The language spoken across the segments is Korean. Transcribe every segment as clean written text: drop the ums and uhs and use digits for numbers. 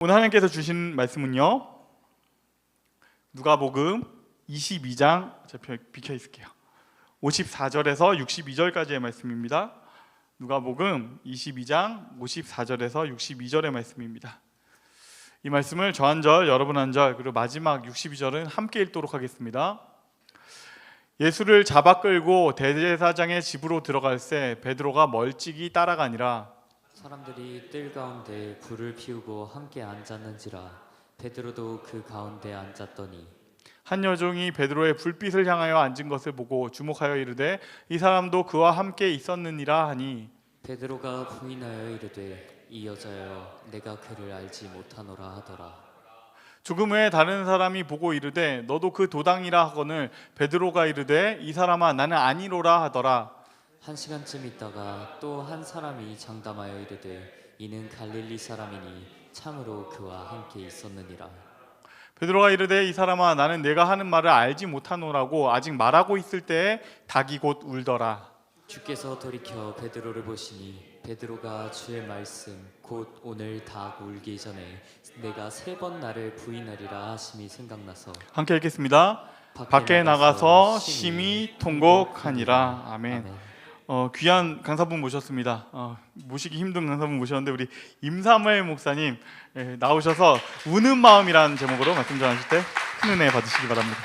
오늘 하나님께서 주신 말씀은요, 누가복음 22장, 제가 비켜 있을게요. 54절에서 62절까지의 말씀입니다. 누가복음 22장 54절에서 62절의 말씀입니다. 이 말씀을 저 한 절, 여러분 한 절, 그리고 마지막 62절은 함께 읽도록 하겠습니다. 예수를 잡아 끌고 대제사장의 집으로 들어갈새 베드로가 멀찍이 따라가니라. 사람들이 뜰 가운데 불을 피우고 함께 앉았는지라. 베드로도 그 가운데 앉았더니 한 여종이 베드로의 불빛을 향하여 앉은 것을 보고 주목하여 이르되 이 사람도 그와 함께 있었느니라 하니, 베드로가 부인하여 이르되 이 여자여, 내가 그를 알지 못하노라 하더라. 조금 후에 다른 사람이 보고 이르되 너도 그 도당이라 하거늘 베드로가 이르되 이 사람아, 나는 아니로라 하더라. 한 시간쯤 있다가 또 한 사람이 장담하여 이르되 이는 갈릴리 사람이니 참으로 그와 함께 있었느니라. 베드로가 이르되 이 사람아, 나는 내가 하는 말을 알지 못하노라고 아직 말하고 있을 때에 닭이 곧 울더라. 주께서 돌이켜 베드로를 보시니 베드로가 주의 말씀 곧 오늘 닭 울기 전에 내가 3번 나를 부인하리라 하심이 생각나서 함께 읽겠습니다. 밖에 나가서 심히 통곡하니라. 아멘. 귀한 강사분 모셨습니다. 모시기 힘든 강사분 모셨는데 우리 임사무엘 목사님 나오셔서 우는 마음이라는 제목으로 말씀 전하실 때 큰 은혜 받으시기 바랍니다.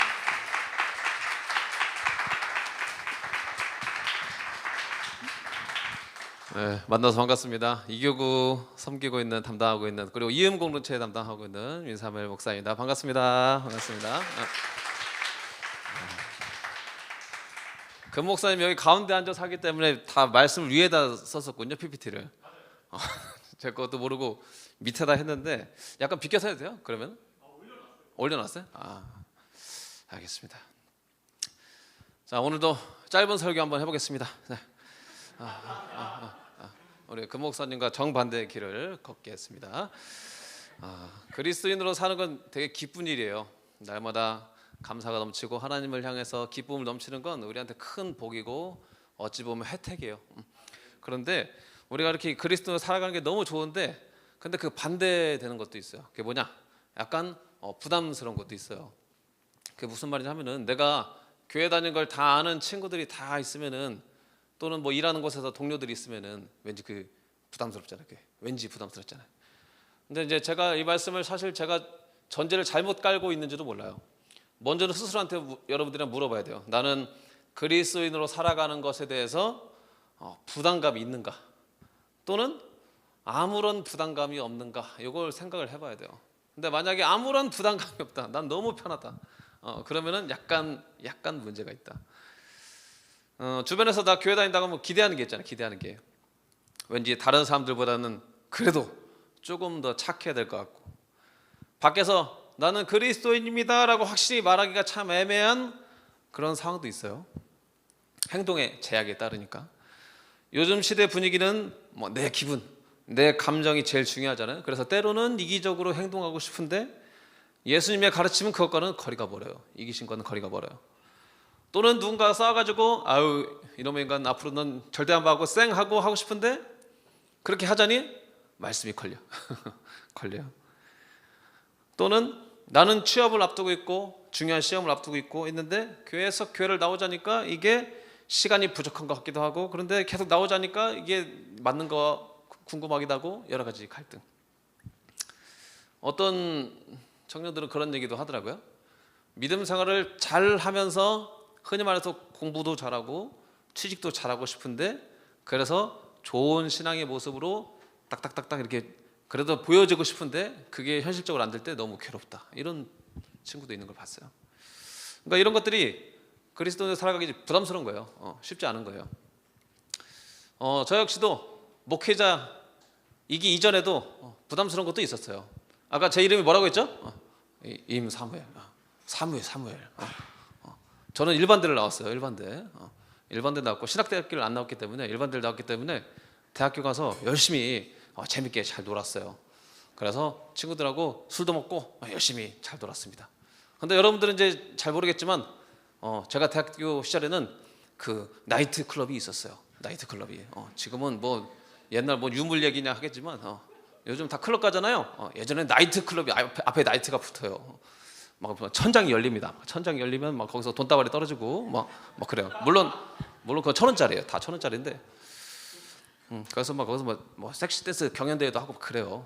네, 만나서 반갑습니다. 이교구 섬기고 있는, 담당하고 있는, 그리고 이음 공동체 담당하고 있는 임사무엘 목사입니다. 반갑습니다. 반갑습니다. 그 목사님 여기 가운데 앉아서 하기 때문에 다 말씀을 위에다 썼었군요, PPT를. 제 것도 모르고 밑에다 했는데 약간 비켜서 해도 돼요? 그러면? 올려놨어요? 알겠습니다. 자, 오늘도 짧은 설교 한번 해보겠습니다. 네. 우리 그 목사님과 정반대의 길을 걷겠습니다. 그리스도인으로 사는 건 되게 기쁜 일이에요. 날마다 감사가 넘치고 하나님을 향해서 기쁨을 넘치는 건 우리한테 큰 복이고 어찌 보면 혜택이에요. 그런데 우리가 이렇게 그리스도로 살아가는 게 너무 좋은데, 근데 그 반대되는 것도 있어요. 그게 뭐냐? 약간 부담스러운 것도 있어요. 그게 무슨 말이냐 하면은, 내가 교회 다니는 걸 다 아는 친구들이 다 있으면은, 또는 뭐 일하는 곳에서 동료들이 있으면은 왠지 그 부담스럽잖아요. 그게 왠지 부담스럽잖아요. 근데 이제 제가 이 말씀을 사실 제가 전제를 잘못 깔고 있는지도 몰라요. 먼저는 스스로한테 여러분들이랑 물어봐야 돼요. 나는 그리스도인으로 살아가는 것에 대해서 부담감이 있는가, 또는 아무런 부담감이 없는가, 이걸 생각을 해봐야 돼요. 근데 만약에 아무런 부담감이 없다, 난 너무 편하다, 그러면은 약간 문제가 있다. 주변에서 다 교회 다닌다고 하면 기대하는 게 있잖아요. 기대하는 게 왠지 다른 사람들보다는 그래도 조금 더 착해야 될 것 같고, 밖에서 나는 그리스도인입니다 라고 확실히 말하기가 참 애매한 그런 상황도 있어요. 행동의 제약에 따르니까. 요즘 시대 분위기는 뭐 내 기분, 내 감정이 제일 중요하잖아요. 그래서 때로는 이기적으로 행동하고 싶은데 예수님의 가르침은 그것과는 거리가 멀어요. 이기신 거는 거리가 멀어요. 또는 누군가 싸워가지고 아유 이놈의 인간 앞으로 넌 절대 안 봐하고 쌩하고 하고 싶은데 그렇게 하자니 말씀이 걸려. 걸려요. 또는 나는 취업을 앞두고 있고 중요한 시험을 앞두고 있는데 교회에서 교회를 나오자니까 이게 시간이 부족한 것 같기도 하고, 그런데 계속 나오자니까 이게 맞는 거 궁금하기도 하고, 여러 가지 갈등. 어떤 청년들은 그런 얘기도 하더라고요. 믿음 생활을 잘 하면서 흔히 말해서 공부도 잘하고 취직도 잘하고 싶은데, 그래서 좋은 신앙의 모습으로 딱딱딱딱 이렇게 그래도 보여주고 싶은데 그게 현실적으로 안 될 때 너무 괴롭다, 이런 친구도 있는 걸 봤어요. 그러니까 이런 것들이 그리스도인으로 살아가기 부담스러운 거예요. 쉽지 않은 거예요. 저 역시도 목회자이기 이전에도 부담스러운 것도 있었어요. 아까 제 이름이 뭐라고 했죠? 임사무엘. 사무엘. 저는 일반대를 나왔어요. 일반대 나왔고 신학대학교를 안 나왔기 때문에, 일반대를 나왔기 때문에 대학교 가서 열심히 재밌게 잘 놀았어요. 그래서 친구들하고 술도 먹고 열심히 잘 놀았습니다. 근데 여러분들은 이제 잘 모르겠지만 제가 대학교 시절에는 그 나이트 클럽이 있었어요. 나이트 클럽이. 지금은 뭐 옛날 뭐 유물 얘기냐 하겠지만 요즘 다 클럽 가잖아요. 예전에 나이트 클럽이 앞에 나이트가 붙어요. 막 천장이 열립니다. 천장이 열리면 막 거기서 돈다발이 떨어지고 막 그래요. 물론 그거 1,000원짜리예요. 다 1,000원짜리인데. 그래서 막 거기서 뭐 섹시 댄스 경연대회도 하고 그래요.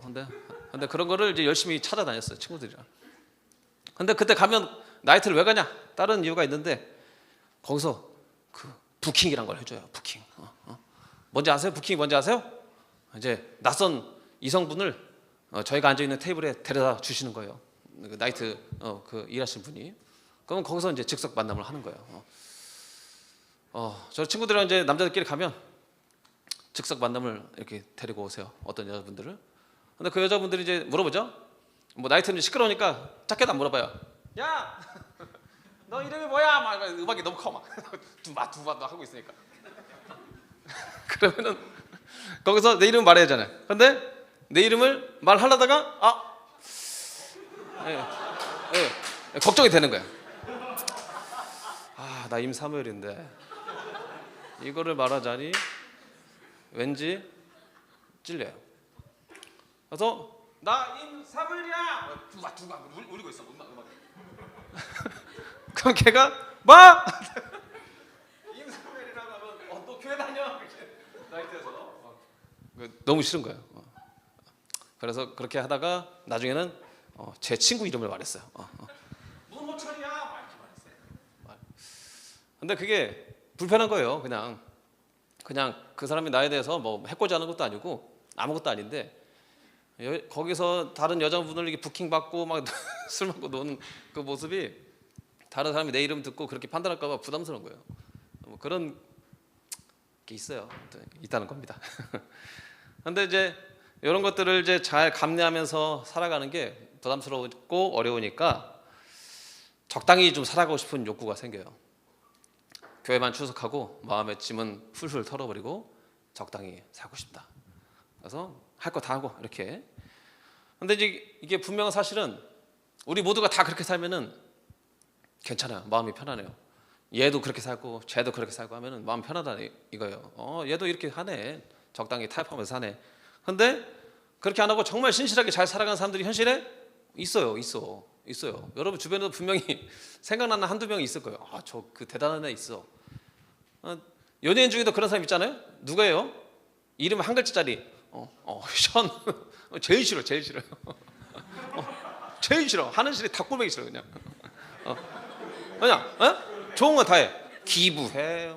근데 그런 거를 이제 열심히 찾아다녔어요, 친구들이랑. 근데 그때 가면 나이트를 왜 가냐? 다른 이유가 있는데 거기서 그 부킹이란 걸 해줘요. 부킹. 뭔지 아세요? 부킹이 뭔지 아세요? 이제 낯선 이성분을 저희가 앉아 있는 테이블에 데려다 주시는 거예요. 그 나이트 그 일하시는 분이. 그럼 거기서 이제 즉석 만남을 하는 거예요. 저 친구들이랑 이제 남자들끼리 가면 즉석 만남을 이렇게 데리고 오세요. 어떤 여자분들을. 근데 그 여자분들이 이제 물어보죠. 뭐 나이트는 시끄러우니까 작게도 안 물어봐요. 야, 너 이름이 뭐야? 막 음악이 너무 커 막 두바 하고 있으니까. 그러면은 거기서 내 이름 말해야 하잖아요. 근데 내 이름을 말하려다가 걱정이 되는 거야. 나 임사무엘인데 이거를 말하자니 왠지 찔려요. 그래서 나 임사무엘이야. 두가 울리고 있어. 음악. 그럼 걔가 뭐? 임사무엘이라고 하면 너 교회 다녀. 나이트에서 너무 싫은 거예요. 그래서 그렇게 하다가 나중에는 제 친구 이름을 말했어요. 문호철이야. 이렇게 말했어요. 근데 그게 불편한 거예요. 그냥 그 사람이 나에 대해서 뭐 해코지 하는 것도 아니고 아무것도 아닌데 거기서 다른 여자분을 이렇게 부킹 받고 막 술 먹고 노는 그 모습이 다른 사람이 내 이름 듣고 그렇게 판단할까 봐 부담스러운 거예요. 뭐 그런 게 있다는 겁니다. 근데 이제 이런 것들을 이제 잘 감내하면서 살아가는 게 부담스럽고 어려우니까 적당히 좀 살아가고 싶은 욕구가 생겨요. 교회만 출석하고 마음의 짐은 훌훌 털어버리고 적당히 살고 싶다. 그래서 할 거 다 하고 이렇게. 근데 이제 이게 분명한 사실은 우리 모두가 다 그렇게 살면은 괜찮아요. 마음이 편하네요. 얘도 그렇게 살고 쟤도 그렇게 살고 하면은 마음 편하다 이거예요. 얘도 이렇게 하네. 적당히 타협하면서 사네. 근데 그렇게 안 하고 정말 신실하게 잘 살아가는 사람들이 현실에 있어요. 여러분 주변에도 분명히 생각나는 한두 명이 있을 거예요. 저 그 대단한 애 있어. 연예인 중에도 그런 사람 있잖아요. 누구예요? 이름 한 글자짜리. 션. 제일 싫어요. 제일 싫어. 하는 실이 다 꼴보기 싫어 그냥. 좋은 건 다 해. 기부해.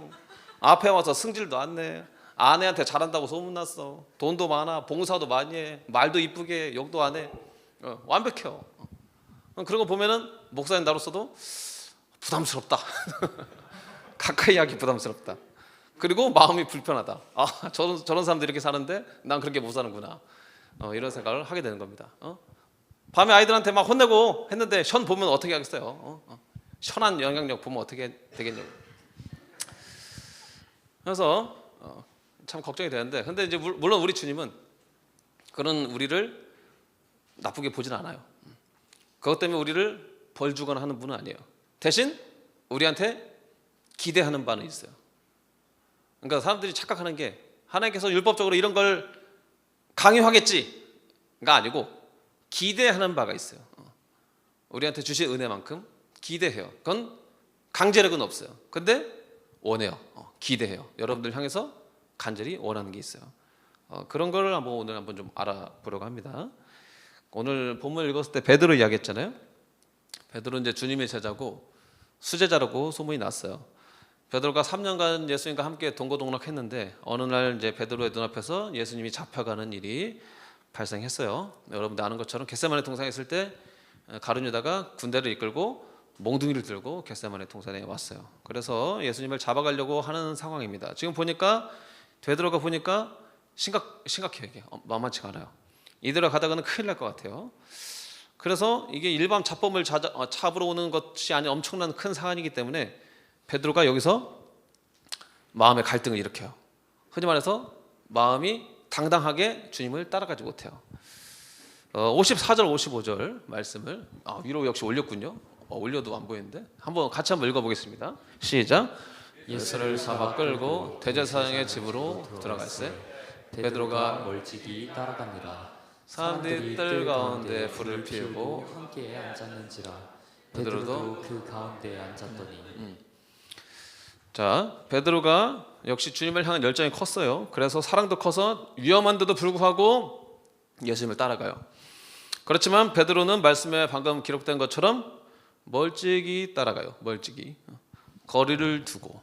앞에 와서 승질도 안 내. 아내한테 잘한다고 소문났어. 돈도 많아. 봉사도 많이 해. 말도 이쁘게 해. 욕도 안 해. 완벽해요. 그런 거 보면은 목사님 나로서도 부담스럽다. 가까이 하기 부담스럽다. 그리고 마음이 불편하다. 저런 사람들이 이렇게 사는데 난 그렇게 못 사는구나. 이런 생각을 하게 되는 겁니다. 밤에 아이들한테 막 혼내고 했는데 션 보면 어떻게 하겠어요? 션한 영향력 보면 어떻게 되겠냐고. 그래서 참 걱정이 되는데, 근데 이제 물론 우리 주님은 그런 우리를 나쁘게 보진 않아요. 그것 때문에 우리를 벌 주거나 하는 분은 아니에요. 대신 우리한테 기대하는 바는 있어요. 그러니까 사람들이 착각하는 게 하나님께서 율법적으로 이런 걸 강요하겠지가 아니고 기대하는 바가 있어요. 우리한테 주신 은혜만큼 기대해요. 그건 강제력은 없어요. 근데 원해요. 기대해요. 여러분들 향해서 간절히 원하는 게 있어요. 그런 걸 오늘 한번 좀 알아보려고 합니다. 오늘 본문 읽었을 때 베드로 이야기했잖아요. 베드로 이제 주님의 제자고 수제자라고 소문이 났어요. 베드로가 3년간 예수님과 함께 동고동락했는데 어느 날 이제 베드로의 눈앞에서 예수님이 잡혀가는 일이 발생했어요. 여러분들 아는 것처럼 겟세마네 동산에 있을 때 가룟 유다가 군대를 이끌고 몽둥이를 들고 겟세마네 동산에 왔어요. 그래서 예수님을 잡아가려고 하는 상황입니다. 지금 보니까 베드로가 보니까 심각해요. 이게 만만치가 않아요. 이대로 가다가는 큰일 날 것 같아요. 그래서 이게 일반 잡범을 잡으러 오는 것이 아닌 엄청난 큰 사안이기 때문에 베드로가 여기서 마음의 갈등을 일으켜요. 흔히 말해서 마음이 당당하게 주님을 따라가지 못해요. 54절 55절 말씀을 위로 역시 올렸군요. 올려도 안 보이는데 같이 한번 읽어보겠습니다. 시작. 예수를 잡아 끌고 대제사장의 집으로 들어갈새 베드로가 멀찍이 따라갑니다. 사람들이 뜰 가운데 불을 피우고 함께 앉았는지라. 베드로도 베드로도 그 가운데 앉았더니 자, 베드로가 역시 주님을 향한 열정이 컸어요. 그래서 사랑도 커서 위험한데도 불구하고 예수님을 따라가요. 그렇지만 베드로는 말씀에 방금 기록된 것처럼 멀찍이 따라가요. 멀찍이 거리를 두고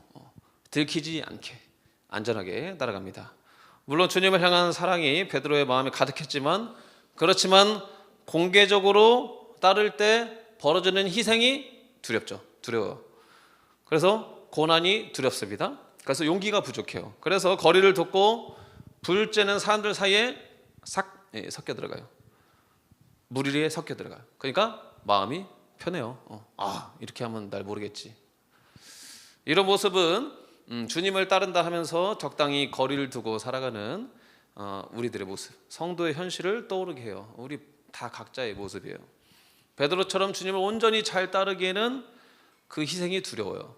들키지 않게 안전하게 따라갑니다. 물론 주님을 향한 사랑이 베드로의 마음에 가득했지만 그렇지만 공개적으로 따를 때 벌어지는 희생이 두렵죠. 두려워요. 그래서 고난이 두렵습니다. 그래서 용기가 부족해요. 그래서 거리를 뒀고 불 쬐는 사람들 사이에 섞여 들어가요. 무리에 섞여 들어가요. 그러니까 마음이 편해요. 이렇게 하면 날 모르겠지. 이런 모습은 주님을 따른다 하면서 적당히 거리를 두고 살아가는 우리들의 모습, 성도의 현실을 떠오르게 해요. 우리 다 각자의 모습이에요. 베드로처럼 주님을 온전히 잘 따르기에는 그 희생이 두려워요.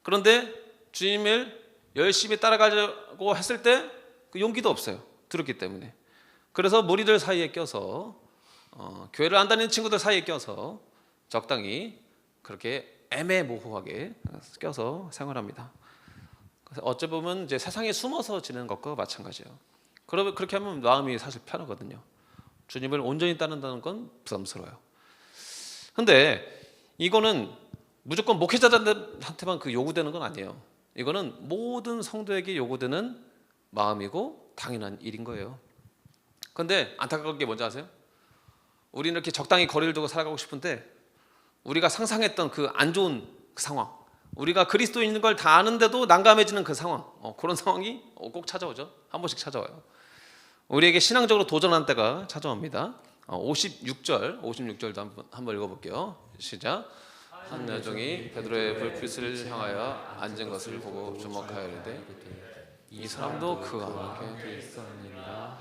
그런데 주님을 열심히 따라가려고 했을 때 그 용기도 없어요. 두렵기 때문에. 그래서 무리들 사이에 껴서 교회를 안 다니는 친구들 사이에 껴서 적당히 그렇게 애매모호하게 껴서 생활합니다. 그래서 어찌 보면 이제 세상에 숨어서 지내는 것과 마찬가지예요. 그렇게 하면 마음이 사실 편하거든요. 주님을 온전히 따른다는 건 부담스러워요. 근데 이거는 무조건 목회자들한테만 그 요구되는 건 아니에요. 이거는 모든 성도에게 요구되는 마음이고 당연한 일인 거예요. 근데 안타까운 게 뭔지 아세요? 우리는 이렇게 적당히 거리를 두고 살아가고 싶은데 우리가 상상했던 그 안 좋은 그 상황, 우리가 그리스도인인 걸 다 아는데도 난감해지는 그 상황, 그런 상황이 꼭 찾아오죠. 한 번씩 찾아와요. 우리에게 신앙적으로 도전한 때가 찾아옵니다. 56절도 한번 읽어볼게요. 시작. 한 여종이 베드로의 불빛을 향하여 앉은 것을 보고 주목하여 이르되 이 사람도 그와 함께 있었느니라.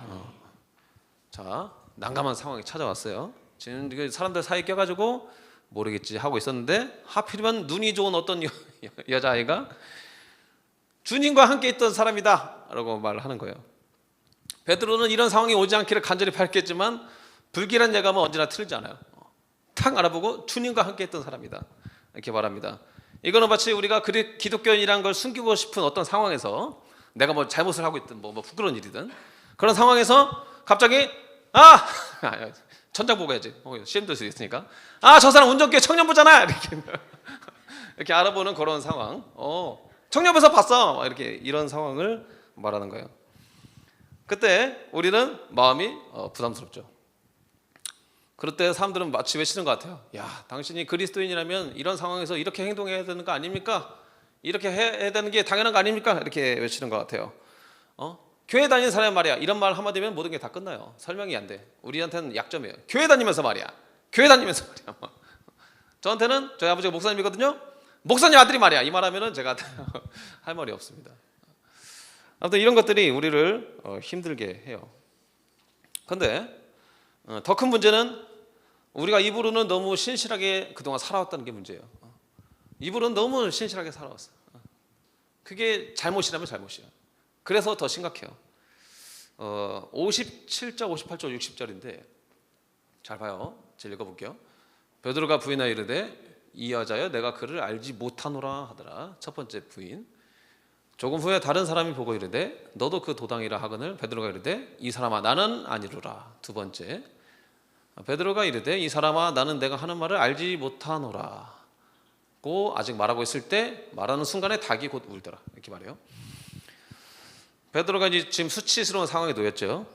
자, 난감한 상황이 찾아왔어요. 지금 사람들 사이에 껴가지고 모르겠지 하고 있었는데 하필이면 눈이 좋은 어떤 여자아이가 주님과 함께 있던 사람이다 라고 말을 하는 거예요. 베드로는 이런 상황이 오지 않기를 간절히 바랬겠지만 불길한 예감은 언제나 틀리지 않아요. 탁 알아보고 주님과 함께 있던 사람이다 이렇게 말합니다. 이거는 마치 우리가 기독교인이라는 걸 숨기고 싶은 어떤 상황에서 내가 뭐 잘못을 하고 있든 뭐 부끄러운 일이든 그런 상황에서 갑자기 천장 보고 해야지. 시험 들 수 있으니까. 저 사람 운전기에 청년부잖아. 이렇게 알아보는 그런 상황. 청년부에서 봤어. 이렇게 이런 상황을 말하는 거예요. 그때 우리는 마음이 부담스럽죠. 그럴 때 사람들은 마치 외치는 것 같아요. 야, 당신이 그리스도인이라면 이런 상황에서 이렇게 행동해야 되는 거 아닙니까? 이렇게 해야 되는 게 당연한 거 아닙니까? 이렇게 외치는 것 같아요. 교회 다니는 사람이 말이야. 이런 말 한마디면 모든 게 다 끝나요. 설명이 안 돼. 우리한테는 약점이에요. 교회 다니면서 말이야. 교회 다니면서 말이야. 저한테는 저희 아버지가 목사님이거든요. 목사님 아들이 말이야. 이 말하면은 제가 할 말이 없습니다. 아무튼 이런 것들이 우리를 힘들게 해요. 근데 더 큰 문제는 우리가 입으로는 너무 신실하게 그동안 살아왔다는 게 문제예요. 입으로는 너무 신실하게 살아왔어. 그게 잘못이라면 잘못이야. 그래서 더 심각해요. 57절, 58절, 60절인데 잘 봐요. 제가 읽어볼게요. 베드로가 부인하여 이르되 이 여자여 내가 그를 알지 못하노라 하더라. 첫 번째 부인. 조금 후에 다른 사람이 보고 이르되 너도 그 도당이라 하거늘 베드로가 이르되 이 사람아 나는 아니로라. 두 번째 베드로가 이르되 이 사람아 나는 내가 하는 말을 알지 못하노라 고 아직 말하고 있을 때 말하는 순간에 닭이 곧 울더라. 이렇게 말해요. 베드로가 이제 지금 수치스러운 상황에 놓였죠.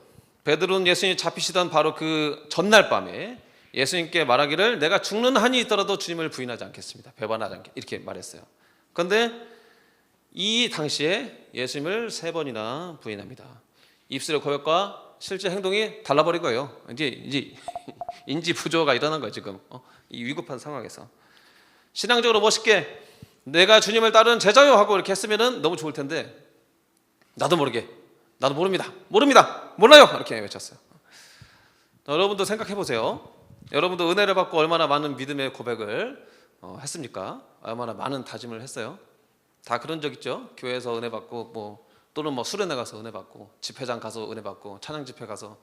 베드로는 예수님이 잡히시던 바로 그 전날 밤에 예수님께 말하기를 내가 죽는 한이 있더라도 주님을 부인하지 않겠습니다. 배반하지 않겠 이렇게 말했어요. 그런데 이 당시에 예수님을 3번이나 부인합니다. 입술의 고백과 실제 행동이 달라버린 거예요. 이제 인지 부조가 일어난 거예요. 지금 이 위급한 상황에서 신앙적으로 멋있게 내가 주님을 따르는 제자요 하고 이렇게 했으면 너무 좋을 텐데 나도 모르게 나도 모릅니다. 몰라요. 이렇게 외쳤어요. 여러분도 생각해 보세요. 여러분도 은혜를 받고 얼마나 많은 믿음의 고백을 했습니까? 얼마나 많은 다짐을 했어요? 다 그런 적 있죠. 교회에서 은혜 받고 또는 술에 나가서 은혜 받고 집회장 가서 은혜 받고 찬양 집회 가서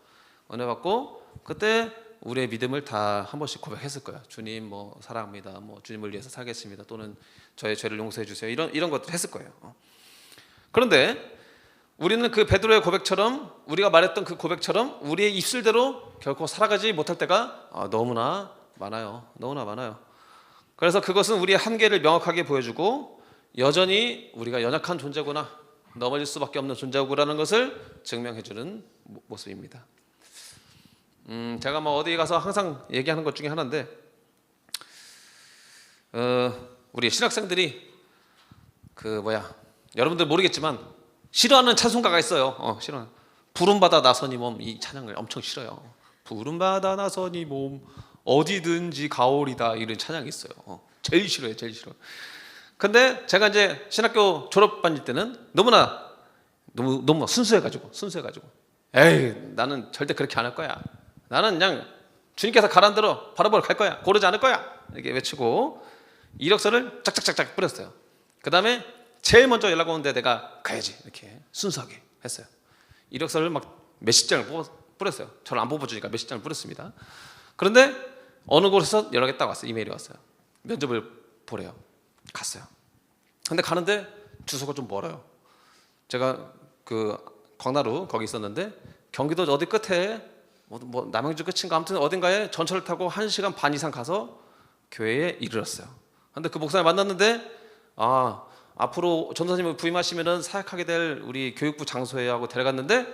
은혜 받고 그때 우리의 믿음을 다 한 번씩 고백했을 거야. 주님 뭐 사랑합니다. 뭐 주님을 위해서 살겠습니다. 또는 저의 죄를 용서해 주세요. 이런 것들 했을 거예요. 그런데 우리는 그 베드로의 고백처럼 우리가 말했던 그 고백처럼 우리의 입술대로 결코 살아가지 못할 때가 너무나 많아요. 너무나 많아요. 그래서 그것은 우리의 한계를 명확하게 보여주고 여전히 우리가 연약한 존재구나, 넘어질 수밖에 없는 존재구라는 것을 증명해주는 모습입니다. 제가 뭐 어디 가서 항상 얘기하는 것 중에 하나인데 우리 신학생들이 여러분들 모르겠지만 싫어하는 찬송가가 있어요. 싫어하는 부름받아 나서니 몸, 이 찬양을 엄청 싫어요. 부름받아 나서니 몸 어디든지 가오리다, 이런 찬양이 있어요. 제일 싫어요, 제일 싫어. 근데 제가 이제 신학교 졸업반일 때는 너무 순수해가지고 에이 나는 절대 그렇게 안 할 거야. 나는 그냥 주님께서 가라는 대로 바로바로 갈 거야. 고르지 않을 거야. 이렇게 외치고 이력서를 짝짝짝짝 뿌렸어요. 그 다음에 제일 먼저 연락 오는데 내가 가야지, 이렇게 순수하게 했어요. 이력서를 막 몇십 장을 뿌렸어요. 저를 안 뽑아주니까 몇십 장을 뿌렸습니다. 그런데 어느 곳에서 연락이 딱 왔어요. 이메일이 왔어요. 면접을 보래요. 갔어요. 근데 가는데 주소가 좀 멀어요. 제가 그 광나루 거기 있었는데 경기도 어디 끝에 뭐 남양주 끝인가 아무튼 어딘가에 전철을 타고 1시간 반 이상 가서 교회에 이르렀어요. 근데 그 목사님 만났는데 앞으로 전도사님을 부임하시면은 사역하게 될 우리 교육부 장소에 하고 데려갔는데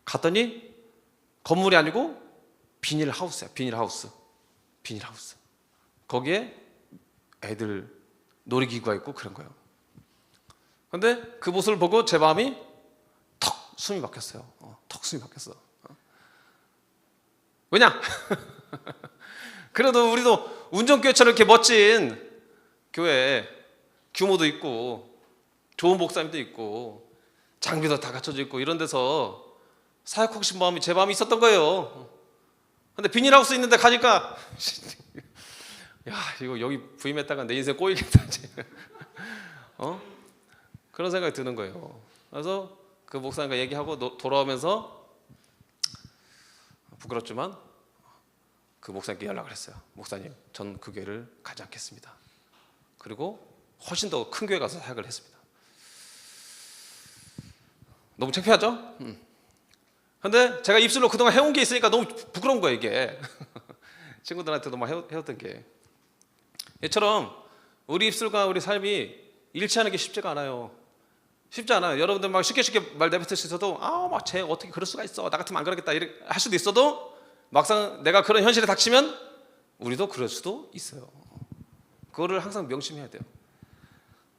갔더니 건물이 아니고 비닐하우스야. 비닐하우스. 거기에 애들 놀이기구가 있고 그런 거예요. 근데 그 모습을 보고 제 마음이 턱 숨이 막혔어요. 턱 숨이 막혔어. 왜냐? 그래도 우리도 운전교회처럼 이렇게 멋진 교회, 규모도 있고 좋은 목사님도 있고 장비도 다 갖춰져 있고 이런 데서 사역하고 싶은 마음이 제 마음이 있었던 거예요. 근데 비닐하우스 있는데 가니까 야 이거 여기 부임했다가 내 인생 꼬이겠다. 그런 생각이 드는 거예요. 그래서 그 목사님과 얘기하고 돌아오면서 부끄럽지만 그 목사님께 연락을 했어요. 목사님, 전 그 교회를 가지 않겠습니다. 그리고 훨씬 더 큰 교회 가서 사역을 했습니다. 너무 창피하죠? 근데 제가 입술로 그동안 해온 게 있으니까 너무 부끄러운 거예요, 이게. 친구들한테도 막 해왔던 게. 이처럼 우리 입술과 우리 삶이 일치하는 게 쉽지가 않아요. 쉽지 않아요. 여러분들 막 쉽게 말 내뱉을 수 있어도 막 쟤 어떻게 그럴 수가 있어, 나 같으면 안 그러겠다 이렇게 할 수도 있어도 막상 내가 그런 현실에 닥치면 우리도 그럴 수도 있어요. 그거를 항상 명심해야 돼요.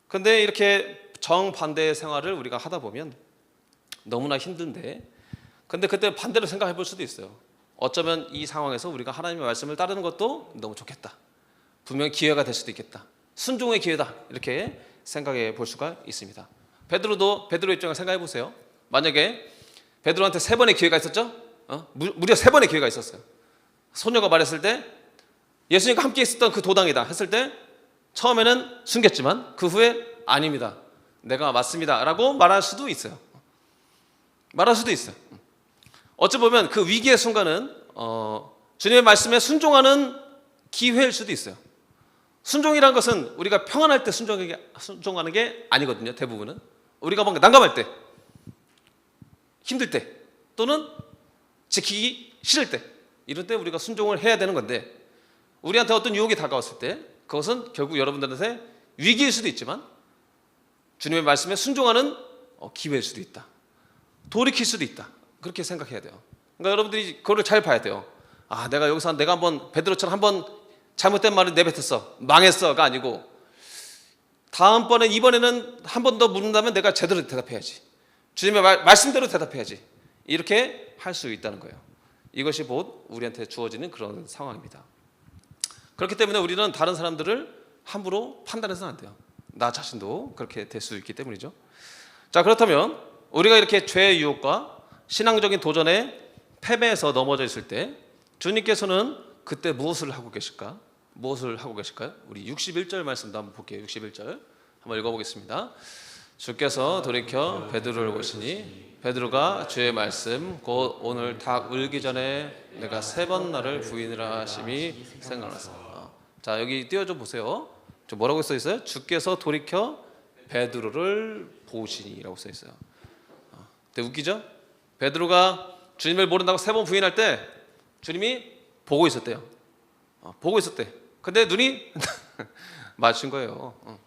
근데 이렇게 정반대의 생활을 우리가 하다 보면 너무나 힘든데, 근데 그때 반대로 생각해 볼 수도 있어요. 어쩌면 이 상황에서 우리가 하나님의 말씀을 따르는 것도 너무 좋겠다. 분명히 기회가 될 수도 있겠다. 순종의 기회다. 이렇게 생각해 볼 수가 있습니다. 베드로 입장을 생각해 보세요. 만약에 베드로한테 3번의 기회가 있었죠? 무려 3번의 기회가 있었어요. 소녀가 말했을 때 예수님과 함께 있었던 그 도당이다 했을 때 처음에는 숨겼지만 그 후에 아닙니다, 내가 맞습니다 라고 말할 수도 있어요. 어찌 보면 그 위기의 순간은 주님의 말씀에 순종하는 기회일 수도 있어요. 순종이란 것은 우리가 평안할 때 순종하는 게 아니거든요. 대부분은 우리가 뭔가 난감할 때, 힘들 때, 또는 지키기 싫을 때, 이럴 때 우리가 순종을 해야 되는 건데, 우리한테 어떤 유혹이 다가왔을 때 그것은 결국 여러분들한테 위기일 수도 있지만 주님의 말씀에 순종하는 기회일 수도 있다. 돌이킬 수도 있다. 그렇게 생각해야 돼요. 그러니까 여러분들이 그거를 잘 봐야 돼요. 내가 여기서 내가 한번 베드로처럼 한번 잘못된 말을 내뱉었어, 망했어가 아니고 이번에는 한 번 더 묻는다면 내가 제대로 대답해야지, 주님의 말씀대로 대답해야지, 이렇게 할 수 있다는 거예요. 이것이 곧 우리한테 주어지는 그런 상황입니다. 그렇기 때문에 우리는 다른 사람들을 함부로 판단해서는 안 돼요. 나 자신도 그렇게 될 수 있기 때문이죠. 자, 그렇다면 우리가 이렇게 죄의 유혹과 신앙적인 도전에 패배해서 넘어져 있을 때 주님께서는 그때 무엇을 하고 계실까요? 우리 61절 말씀도 한번 볼게요. 61절 한번 읽어보겠습니다. 주께서 돌이켜 베드로를 보시니 베드로가 주의 말씀 곧 오늘 닭 울기 전에 내가 3번 나를 부인이라 하심이 생각났어. 자, 여기 띄워줘 보세요. 저 뭐라고 써 있어요? 주께서 돌이켜 베드로를 보시니라고 써 있어요. 근데 웃기죠? 베드로가 주님을 모른다고 3번 부인할 때 주님이 보고 있었대요. 보고 있었대. 근데 눈이 맞춘 거예요.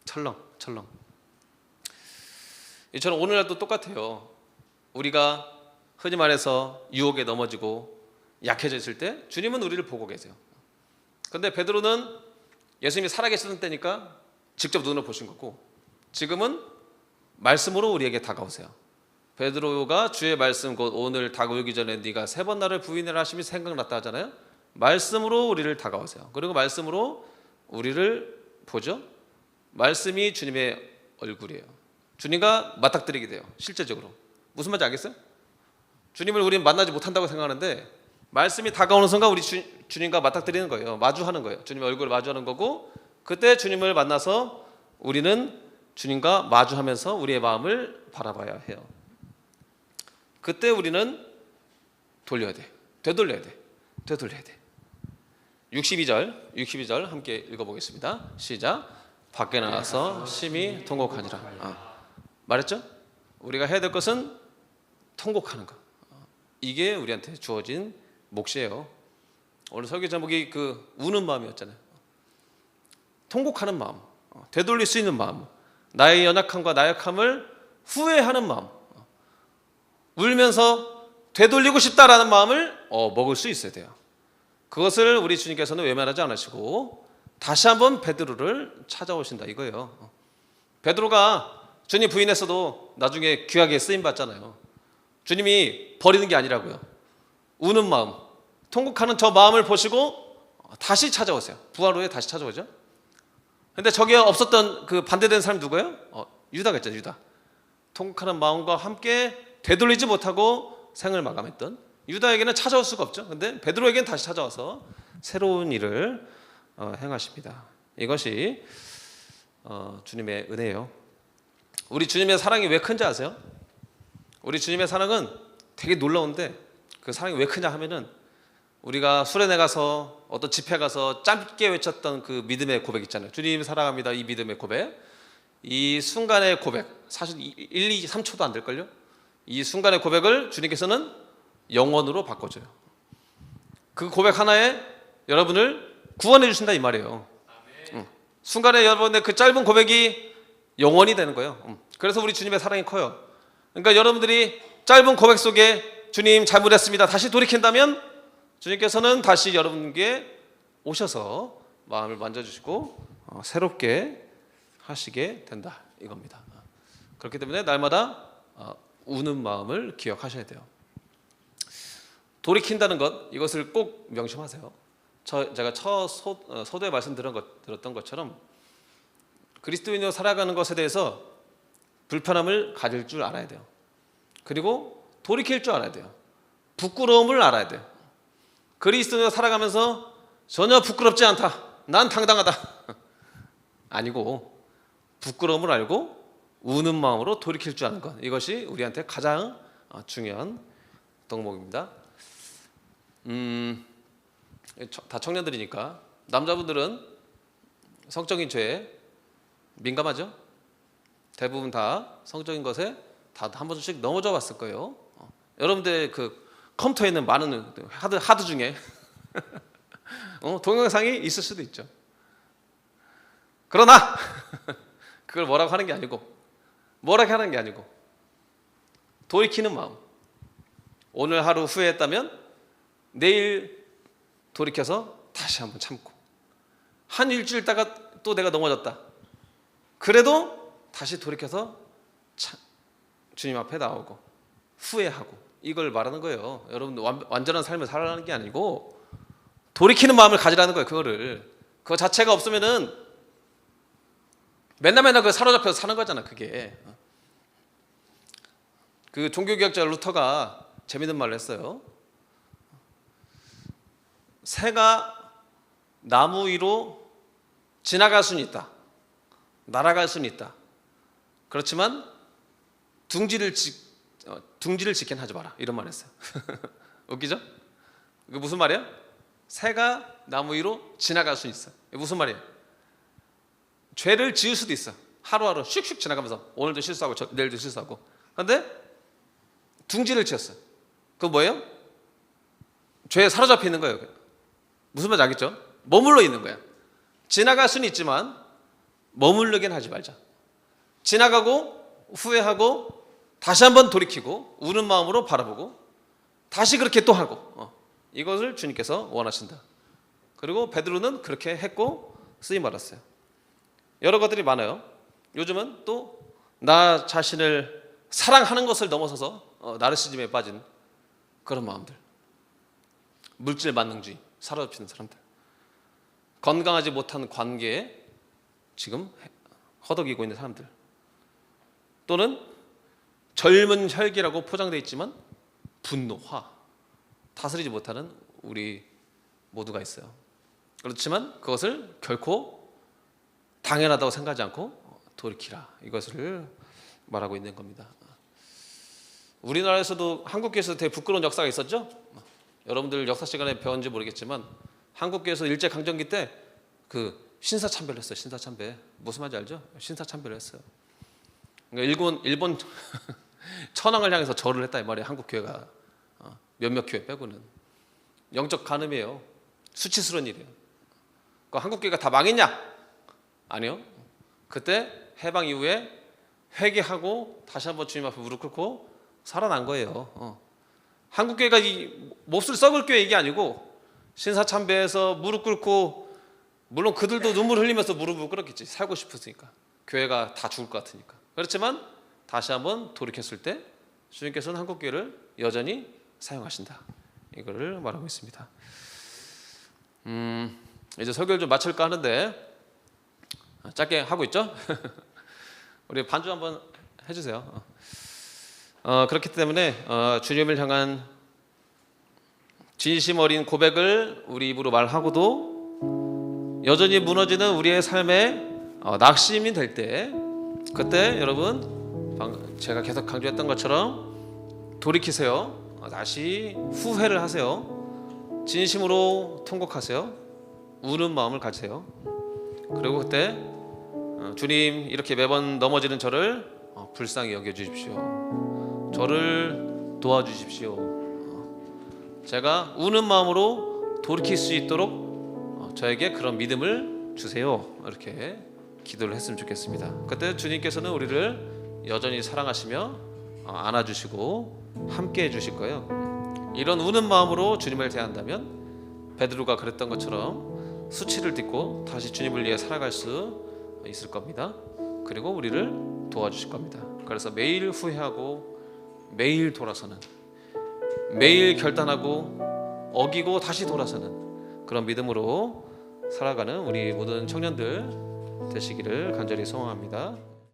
철렁철렁. 이처럼 오늘날도 똑같아요. 우리가 흔히 말해서 유혹에 넘어지고 약해져 있을 때 주님은 우리를 보고 계세요. 근데 베드로는 예수님이 살아계시던 때니까 직접 눈으로 보신 거고, 지금은 말씀으로 우리에게 다가오세요. 베드로가 주의 말씀 곧 오늘 닭 울기 전에 네가 3번 나를 부인을 하심이 생각났다 하잖아요. 말씀으로 우리를 다가오세요. 그리고 말씀으로 우리를 보죠. 말씀이 주님의 얼굴이에요. 주님과 맞닥뜨리게 돼요. 실제적으로 무슨 말인지 알겠어요? 주님을 우리는 만나지 못한다고 생각하는데 말씀이 다가오는 순간 우리 주님과 맞닥뜨리는 거예요. 마주하는 거예요. 주님의 얼굴을 마주하는 거고, 그때 주님을 만나서 우리는 주님과 마주하면서 우리의 마음을 바라봐야 해요. 그때 우리는 돌려야 돼. 되돌려야 돼. 62절 함께 읽어보겠습니다. 시작. 밖에 나가서 심히 통곡하니라. 말했죠? 우리가 해야 될 것은 통곡하는 것. 이게 우리한테 주어진 몫이에요. 오늘 설교 제목이 그 우는 마음이었잖아요. 통곡하는 마음, 되돌릴 수 있는 마음, 나의 연약함과 나약함을 후회하는 마음, 울면서 되돌리고 싶다라는 마음을 먹을 수 있어야 돼요. 그것을 우리 주님께서는 외면하지 않으시고 다시 한번 베드로를 찾아오신다 이거예요. 베드로가 주님 부인했어도 나중에 귀하게 쓰임 받잖아요. 주님이 버리는 게 아니라고요. 우는 마음, 통곡하는 저 마음을 보시고 다시 찾아오세요. 부활 후에 다시 찾아오죠. 근데 저게 없었던 그 반대되는 사람이 누구예요? 유다가 있잖아요. 유다. 통곡하는 마음과 함께 되돌리지 못하고 생을 마감했던 유다에게는 찾아올 수가 없죠. 근데 베드로에게는 다시 찾아와서 새로운 일을 행하십니다. 이것이 주님의 은혜예요. 우리 주님의 사랑이 왜 큰지 아세요? 우리 주님의 사랑은 되게 놀라운데 그 사랑이 왜 크냐 하면은 우리가 수련회 가서 어떤 집회 가서 짧게 외쳤던 그 믿음의 고백 있잖아요. 주님 사랑합니다. 이 믿음의 고백. 이 순간의 고백. 사실 1, 2, 3초도 안 될걸요? 이 순간의 고백을 주님께서는 영원으로 바꿔줘요. 그 고백 하나에 여러분을 구원해 주신다 이 말이에요. 순간에 여러분의 그 짧은 고백이 영원이 되는 거예요. 그래서 우리 주님의 사랑이 커요. 그러니까 여러분들이 짧은 고백 속에 주님 잘못했습니다 다시 돌이킨다면 주님께서는 다시 여러분께 오셔서 마음을 만져주시고 새롭게 하시게 된다 이겁니다. 그렇기 때문에 날마다 우는 마음을 기억하셔야 돼요. 돌이킨다는 것, 이것을 꼭 명심하세요. 제가 첫 서두에 들었던 것처럼 그리스도인으로 살아가는 것에 대해서 불편함을 가질 줄 알아야 돼요. 그리고 돌이킬 줄 알아야 돼요. 부끄러움을 알아야 돼요. 그리스도인으로 살아가면서 전혀 부끄럽지 않다. 난 당당하다. 아니고 부끄러움을 알고 우는 마음으로 돌이킬 줄 아는 것. 이것이 우리한테 가장 중요한 덕목입니다. 다 청년들이니까 남자분들은 성적인 죄에 민감하죠? 대부분 다 성적인 것에 다 한 번씩 넘어져 봤을 거예요. 여러분들 그 컴퓨터에 있는 많은 하드 중에 동영상이 있을 수도 있죠. 그러나 그걸 뭐라고 하는 게 아니고 돌이키는 마음. 오늘 하루 후회했다면 내일 돌이켜서 다시 한번 참고, 한 일주일 있다가 또 내가 넘어졌다. 그래도 다시 돌이켜서 주님 앞에 나오고 후회하고, 이걸 말하는 거예요. 여러분 완전한 삶을 살아가는 게 아니고 돌이키는 마음을 가지라는 거예요. 그거 자체가 없으면은 맨날 그 사로잡혀서 사는 거잖아. 그게 그 종교개혁자 루터가 재밌는 말을 했어요. 새가 나무 위로 지나갈 수는 있다. 날아갈 수는 있다. 그렇지만 둥지를 둥지를 지키는 하지 마라 이런 말 했어요. 웃기죠? 이거 무슨 말이야? 새가 나무 위로 지나갈 수 있어. 이게 무슨 말이에요? 죄를 지을 수도 있어. 하루하루 슉슉 지나가면서 오늘도 실수하고 내일도 실수하고. 그런데 둥지를 지었어요. 그건 뭐예요? 죄에 사로잡혀 있는 거예요. 무슨 말인지 알겠죠? 머물러 있는 거야. 지나갈 수는 있지만 머물르긴 하지 말자. 지나가고 후회하고 다시 한번 돌이키고 우는 마음으로 바라보고 다시 그렇게 또 하고 이것을 주님께서 원하신다. 그리고 베드로는 그렇게 했고 쓰임 받았어요. 여러 것들이 많아요. 요즘은 또 나 자신을 사랑하는 것을 넘어서서 나르시즘에 빠진 그런 마음들, 물질 만능주의 사로잡히는 사람들, 건강하지 못한 관계에 지금 허덕이고 있는 사람들, 또는 젊은 혈기라고 포장되어 있지만 분노, 화 다스리지 못하는 우리 모두가 있어요. 그렇지만 그것을 결코 당연하다고 생각하지 않고 돌이키라, 이것을 말하고 있는 겁니다. 우리나라에서도 한국교회에서 되게 부끄러운 역사가 있었죠. 여러분들 역사 시간에 배웠는지 모르겠지만 한국교회에서 일제강점기 때 그 신사참배를 했어요. 신사참배 무슨 말인지 알죠? 신사참배를 했어요. 그러니까 일본 천황을 향해서 절을 했다 이 말이에요. 한국교회가 몇몇 교회 빼고는 영적 간음이에요. 수치스러운 일이에요. 그 한국교회가 다 망했냐? 아니요. 그때 해방 이후에 회개하고 다시 한번 주님 앞에 무릎 꿇고 살아난 거예요. 한국교회가 이 몹쓸 썩을 교회 이게 아니고 신사참배에서 무릎 꿇고, 물론 그들도 눈물 흘리면서 무릎을 꿇었겠지. 살고 싶었으니까, 교회가 다 죽을 것 같으니까. 그렇지만 다시 한번 돌이켰을 때 주님께서는 한국교회를 여전히 사용하신다, 이거를 말하고 있습니다. 이제 설교를 좀 마칠까 하는데 짧게 하고 있죠? 우리 반주 한번 해주세요. 그렇기 때문에 주님을 향한 진심 어린 고백을 우리 입으로 말하고도 여전히 무너지는 우리의 삶에 낙심이 될 때, 그때 여러분 제가 계속 강조했던 것처럼 돌이키세요. 다시 후회를 하세요. 진심으로 통곡하세요. 우는 마음을 가지세요. 그리고 그때 주님, 이렇게 매번 넘어지는 저를 불쌍히 여겨주십시오. 저를 도와주십시오. 제가 우는 마음으로 돌이킬 수 있도록 저에게 그런 믿음을 주세요. 이렇게 기도를 했으면 좋겠습니다. 그때 주님께서는 우리를 여전히 사랑하시며 안아주시고 함께 해주실 거예요. 이런 우는 마음으로 주님을 대한다면 베드로가 그랬던 것처럼 수치를 딛고 다시 주님을 위해 살아갈 수 있을 겁니다. 그리고 우리를 도와주실 겁니다. 그래서 매일 후회하고 매일 돌아서는, 매일 결단하고 어기고 다시 돌아서는 그런 믿음으로 살아가는 우리 모든 청년들 되시기를 간절히 소망합니다.